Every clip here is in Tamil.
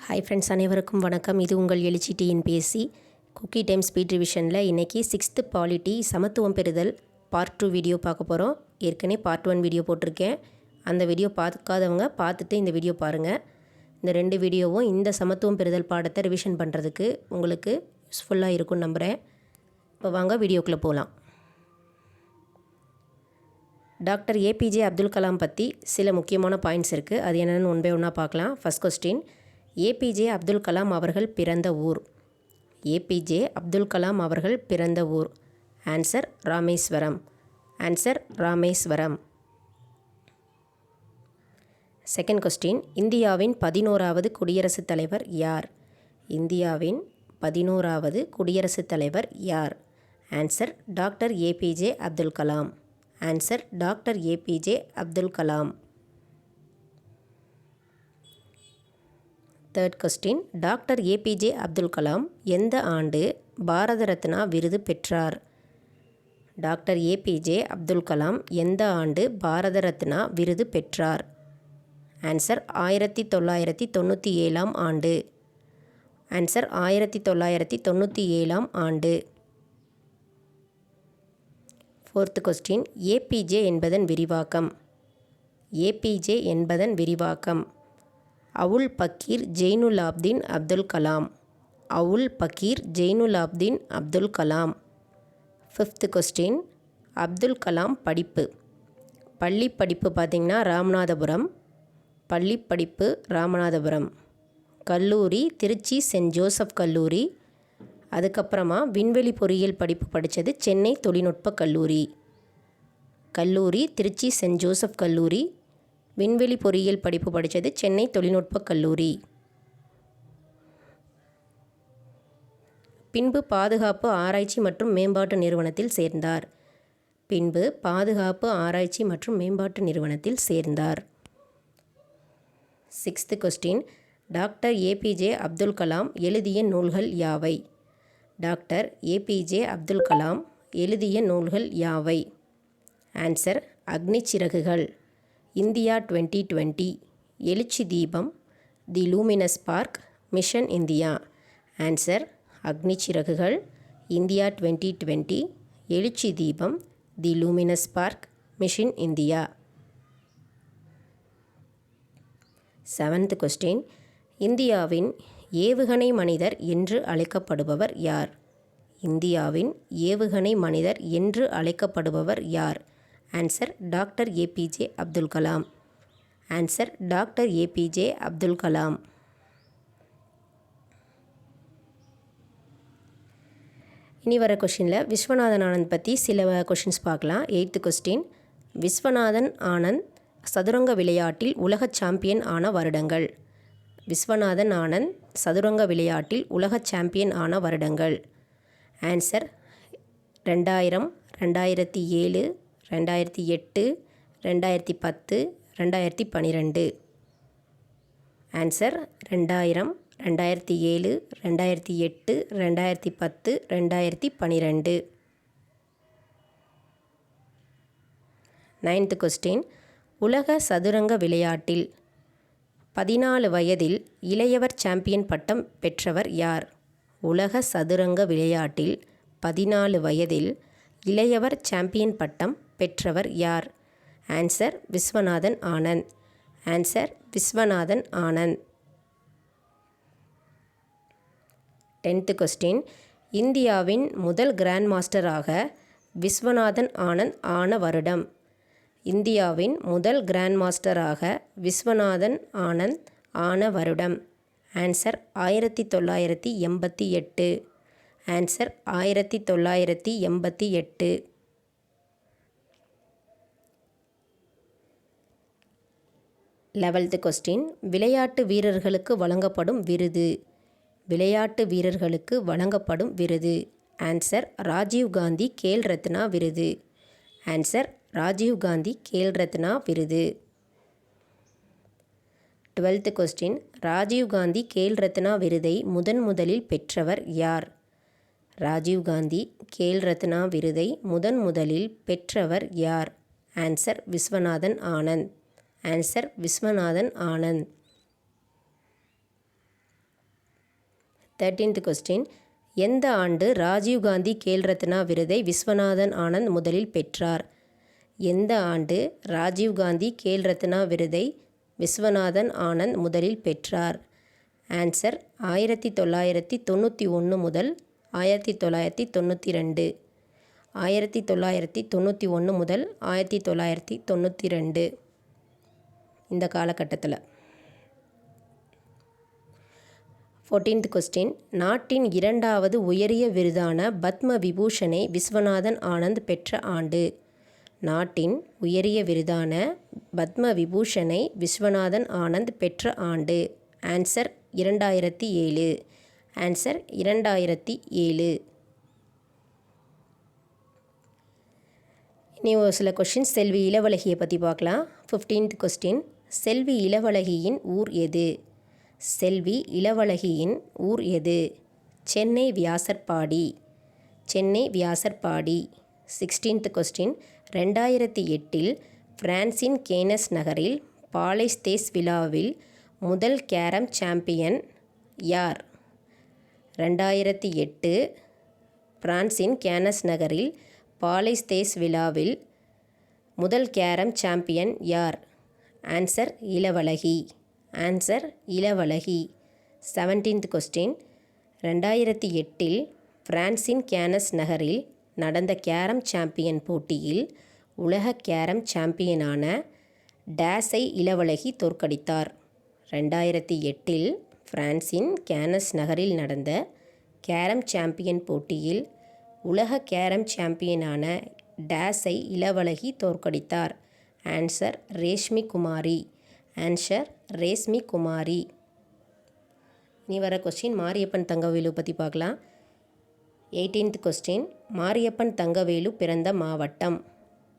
ஹாய் ஃப்ரெண்ட்ஸ், அனைவருக்கும் வணக்கம். இது உங்கள் எழுச்சி டிஎன்பிஎஸ்சி குக்கி டைம் ஸ்பீட் ரிவிஷனில் இன்றைக்கி 6th பாலிட்டி சமத்துவம் பெறுதல் பார்ட் 2 வீடியோ பார்க்க போகிறோம். ஏற்கனவே பார்ட் 1 வீடியோ போட்டிருக்கேன். அந்த வீடியோ பார்க்காதவங்க பார்த்துட்டு இந்த வீடியோ பாருங்கள். இந்த 2 வீடியோவும் இந்த சமத்துவம் பெறுதல் பாடத்தை ரிவிஷன் பண்ணுறதுக்கு உங்களுக்கு யூஸ்ஃபுல்லாக இருக்கும்னு நம்புகிறேன். இப்போ வாங்க வீடியோக்குள்ளே போகலாம். டாக்டர் ஏபிஜே அப்துல் கலாம் பற்றி சில முக்கியமான பாயிண்ட்ஸ் இருக்குது. அது என்னென்னு ஒன் பை ஒன்னாக பார்க்கலாம். ஃபர்ஸ்ட் கொஸ்டின், ஏபிஜே அப்துல் கலாம் அவர்கள் பிறந்த ஊர். ஏபிஜே அப்துல் கலாம் அவர்கள் பிறந்த ஊர். Answer Rameswaram. Answer Rameswaram. Second question, இந்தியாவின் 11வது குடியரசுத் தலைவர் யார்? இந்தியாவின் 11வது குடியரசுத் தலைவர் யார்? Answer doctor APJ Abdul Kalam. Answer doctor APJ Abdul Kalam. Third question, doctor APJ Abdul Kalam எந்த ஆண்டு பாரத ரத்னா விருது பெற்றார்? டாக்டர் ஏபிஜே அப்துல் கலாம் எந்த ஆண்டு பாரத ரத்னா விருது பெற்றார்? ஆன்சர் 1997 ஆண்டு. ஆன்சர் 1997 ஆண்டு. ஃபோர்த் கொஸ்டின், ஏபிஜே என்பதன் விரிவாக்கம். ஏபிஜே என்பதன் விரிவாக்கம். அவுல் பக்கீர் ஜெய்னுலாப்தீன் அப்துல் கலாம். அவுல் பக்கீர் ஜெய்னுலாப்தீன் அப்துல் கலாம். ஃபிஃப்த் கொஸ்டின், அப்துல் கலாம் படிப்பு. பள்ளி படிப்பு பார்த்திங்கன்னா ராமநாதபுரம். பள்ளி படிப்பு ராமநாதபுரம். கல்லூரி திருச்சி சென்ட் ஜோசப் கல்லூரி. அதுக்கப்புறமா விண்வெளி பொறியியல் படிப்பு படித்தது சென்னை தொழில்நுட்ப கல்லூரி. கல்லூரி திருச்சி சென்ட் ஜோசப் கல்லூரி. விண்வெளி பொறியியல் படிப்பு படித்தது சென்னை தொழில்நுட்ப கல்லூரி. பின்பு பாதுகாப்பு ஆராய்ச்சி மற்றும் மேம்பாட்டு நிறுவனத்தில் சேர்ந்தார். பின்பு பாதுகாப்பு ஆராய்ச்சி மற்றும் மேம்பாட்டு நிறுவனத்தில் சேர்ந்தார். Sixth question, doctor APJ Abdul Kalam எழுதிய நூல்கள் யாவை? டாக்டர் ஏபிஜே அப்துல் கலாம் எழுதிய நூல்கள் யாவை? ஆன்சர் அக்னி சிறகுகள், இந்தியா 2020, எழுச்சி தீபம், தி luminous spark, mission India. Answer Agni Siragugal, India 2020, எழுச்சி தீபம், தி luminous spark, mission India. Seventh question, இந்தியாவின் ஏவுகணை மனிதர் என்று அழைக்கப்படுபவர் யார்? இந்தியாவின் ஏவுகணை மனிதர் என்று அழைக்கப்படுபவர் யார்? Answer doctor APJ Abdul Kalam. Answer doctor APJ Abdul Kalam. இனி வர கொஷினில் விஸ்வநாதன் ஆனந்த் பற்றி சில கொஷின்ஸ் பார்க்கலாம். எயித்து கொஸ்டின், விஸ்வநாதன் ஆனந்த் சதுரங்க விளையாட்டில் உலக சாம்பியன் ஆன வருடங்கள். விஸ்வநாதன் ஆனந்த் சதுரங்க விளையாட்டில் உலக சாம்பியன் ஆன வருடங்கள். ஆன்சர் 2000, 2007, 2008, 2010, 2012. ஆன்சர் 2000, 2007, 2008, 2010, 2012. நைன்த் கொஸ்டின், உலக சதுரங்க விளையாட்டில் 14 வயதில் இளையவர் சாம்பியன் பட்டம் பெற்றவர் யார்? உலக சதுரங்க விளையாட்டில் 14 வயதில் இளையவர் சாம்பியன் பட்டம் பெற்றவர் யார்? Answer Viswanathan Anand. Answer Viswanathan Anand. 10th question, இந்தியாவின் முதல் கிராண்ட் மாஸ்டராக விஸ்வநாதன் ஆனந்த் ஆன வருடம். இந்தியாவின் முதல் கிராண்ட் மாஸ்டராக விஸ்வநாதன் ஆனந்த் ஆன வருடம். ஆன்சர் 1988. ஆன்சர் 1988. 11th கொஸ்டின், விளையாட்டு வீரர்களுக்கு வழங்கப்படும் விருது. விளையாட்டு வீரர்களுக்கு வழங்கப்படும் விருது. ஆன்சர் ராஜீவ் காந்தி கேல் ரத்னா விருது. ஆன்சர் ராஜீவ் காந்தி கேல் ரத்னா விருது. 12th கொஸ்டின், ராஜீவ் காந்தி கேல் ரத்னா விருதை முதலில் பெற்றவர் யார்? ராஜீவ் காந்தி கேல் ரத்னா விருதை முதலில் பெற்றவர் யார்? Answer Viswanathan Anand. Answer Viswanathan Anand. 13th question, எந்த ஆண்டு ராஜீவ்காந்தி கேல் ரத்னா விருதை விஸ்வநாதன் ஆனந்த் முதலில் பெற்றார்? எந்த ஆண்டு ராஜீவ்காந்தி கேல் ரத்னா விருதை விஸ்வநாதன் ஆனந்த் முதலில் பெற்றார்? ஆன்சர் 1991 முதல் 1992. 1991 முதல் 1992 இந்த காலகட்டத்தில். 14th கொஸ்டின், நாட்டின் இரண்டாவது உயரிய விருதான பத்ம விபூஷனை விஸ்வநாதன் ஆனந்த் பெற்ற ஆண்டு? நாட்டின் உயரிய விருதான பத்ம விபூஷனை விஸ்வநாதன் ஆனந்த் பெற்ற ஆண்டு? ஆன்சர் 2007. ஆன்சர் 2007. இனி ஒரு சில கொஷின்ஸ் செல்வி இளவழகியை பற்றி பார்க்கலாம். 15th கொஸ்டின், செல்வி இளவழகியின் ஊர் எது? செல்வி இளவழகியின் ஊர் எது? சென்னை வியாசர்பாடி. சென்னை வியாசர்பாடி. 16th கொஸ்டின், 2008 பிரான்சின் கேனஸ் நகரில் பாலைஸ் தேஸ் விழாவில் முதல் கேரம் சாம்பியன் யார்? 2008 பிரான்சின் கேனஸ் நகரில் பாலைஸ் தேஸ் விழாவில் முதல் கேரம் சாம்பியன் யார்? Answer Ilavazhagi. Answer Ilavazhagi. 17th question, 2008 பிரான்சின் கேனஸ் நகரில் நடந்த கேரம் சாம்பியன் போட்டியில் உலக கேரம் சாம்பியனான டேஸை இளவழகி தோற்கடித்தார்? 2008 பிரான்சின் கேனஸ் நகரில் நடந்த கேரம் சாம்பியன் போட்டியில் உலக கேரம் சாம்பியனான டேஸை இளவழகி தோற்கடித்தார்? ஆன்சர் ரேஷ்மி குமாரி. ஆன்சர் ரேஷ்மி குமாரி. இனி வர கொஸ்டின், மாரியப்பன் தங்கவேலு பற்றி பார்க்கலாம். 18th கொஸ்டின், மாரியப்பன் தங்கவேலு பிறந்த மாவட்டம்?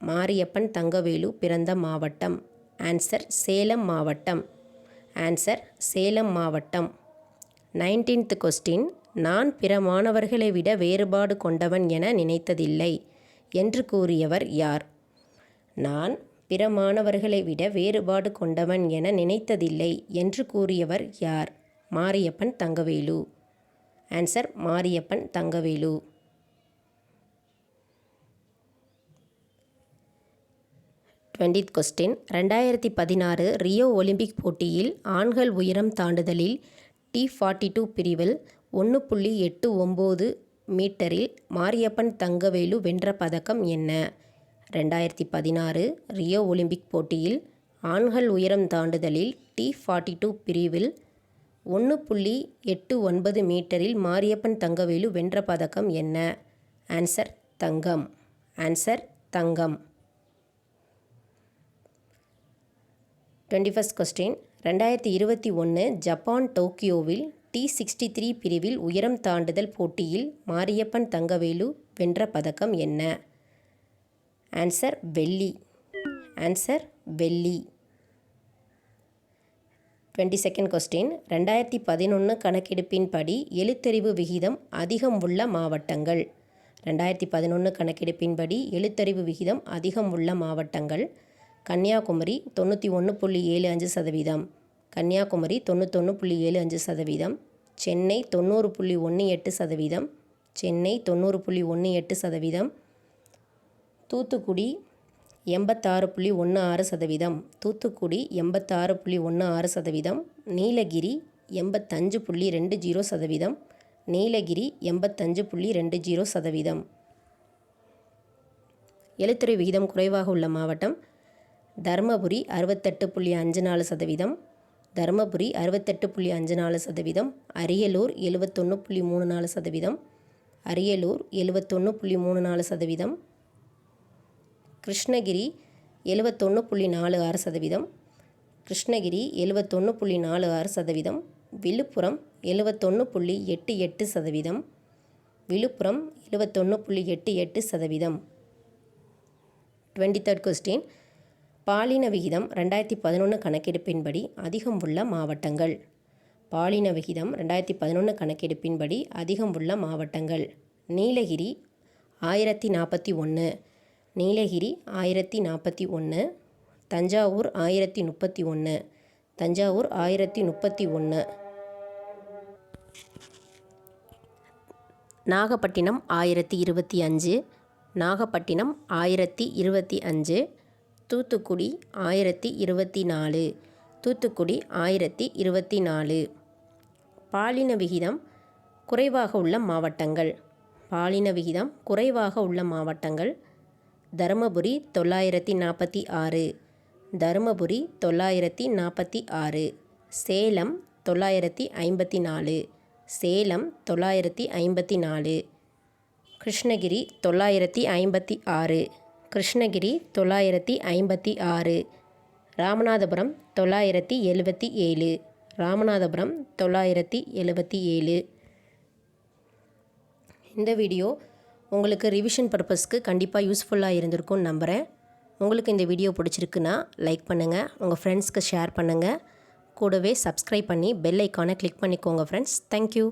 மாரியப்பன் தங்கவேலு பிறந்த மாவட்டம்? ஆன்சர் சேலம் மாவட்டம். ஆன்சர் சேலம் மாவட்டம். 19th கொஸ்டின், நான் பிற மாணவர்களை விட வேறுபாடு கொண்டவன் என நினைத்ததில்லை என்று கூறியவர் யார்? நான் பிற மாணவர்களை விட வேறுபாடு கொண்டவன் என நினைத்ததில்லை என்று கூறியவர் யார்? Mariyappan Thangavelu. Answer Mariyappan Thangavelu. 20th question, 2016 Rio Olympic போட்டியில் ஆண்கள் உயரம் தாண்டுதலில் T42 பிரிவில் 1.89 மீட்டரில் மாரியப்பன் தங்கவேலு வென்ற பதக்கம் என்ன? 2016 ரியோ ஒலிம்பிக் போட்டியில் ஆண்கள் உயரம் தாண்டுதலில் T42 பிரிவில் 1.89 மீட்டரில் மாரியப்பன் தங்கவேலு வென்ற பதக்கம் என்ன? ஆன்சர் தங்கம். ஆன்சர் தங்கம். 21st கொஸ்டின், 2021 ஜப்பான் டோக்கியோவில் T63 பிரிவில் உயரம் தாண்டுதல் போட்டியில் மாரியப்பன் தங்கவேலு வென்ற பதக்கம் என்ன? ஆன்சர் வெள்ளி. ஆன்சர் வெள்ளி. 22nd கொஸ்டின், 2011 கணக்கெடுப்பின்படி எழுத்தறிவு விகிதம் அதிகம் உள்ள மாவட்டங்கள்? 2011 கணக்கெடுப்பின்படி எழுத்தறிவு விகிதம் அதிகம் உள்ள மாவட்டங்கள்: கன்னியாகுமரி 91.75%, கன்னியாகுமரி 91.75%, சென்னை 90.18%, சென்னை 90.18%, தூத்துக்குடி 86.16%, தூத்துக்குடி 86.16%, நீலகிரி 85.20%, நீலகிரி 85.20%. எழுத்துறை விகிதம் குறைவாக உள்ள மாவட்டம்: தருமபுரி 68.54%, தருமபுரி 68.54%, அரியலூர் 71.34%, அரியலூர் 71.34%, கிருஷ்ணகிரி 71.46%, கிருஷ்ணகிரி 71.46%, விழுப்புரம் 71.88%, விழுப்புரம் 71.88%. 23rd கொஸ்டின், பாலின விகிதம் 2011 கணக்கெடுப்பின்படி அதிகம் உள்ள மாவட்டங்கள்? பாலின விகிதம் 2011 கணக்கெடுப்பின்படி அதிகம் உள்ள மாவட்டங்கள்: நீலகிரி 1041, நீலகிரி 1041, தஞ்சாவூர் 1031, தஞ்சாவூர் 1031. நாகப்பட்டினம் 1025, நாகப்பட்டினம் 1025, தூத்துக்குடி 1024, தூத்துக்குடி 1024. பாலின விகிதம் குறைவாக உள்ள மாவட்டங்கள். பாலின விகிதம் குறைவாக உள்ள மாவட்டங்கள்: தருமபுரி 946, தருமபுரி 946, சேலம் 954, சேலம் 954, கிருஷ்ணகிரி 956, கிருஷ்ணகிரி 956, ராமநாதபுரம் 977, ராமநாதபுரம் 977. இந்த வீடியோ உங்களுக்கு ரிவிஷன் பர்பஸ்க்கு கண்டிப்பாக யூஸ்ஃபுல்லாக இருந்திருக்கும்னு நம்புகிறேன். உங்களுக்கு இந்த வீடியோ பிடிச்சிருக்குன்னா லைக் பண்ணுங்கள், உங்கள் ஃப்ரெண்ட்ஸ்க்கு ஷேர் பண்ணுங்கள், கூடவே சப்ஸ்கிரைப் பண்ணி பெல் ஐக்கானை கிளிக் பண்ணிக்கோங்க ஃப்ரெண்ட்ஸ். தேங்க்யூ.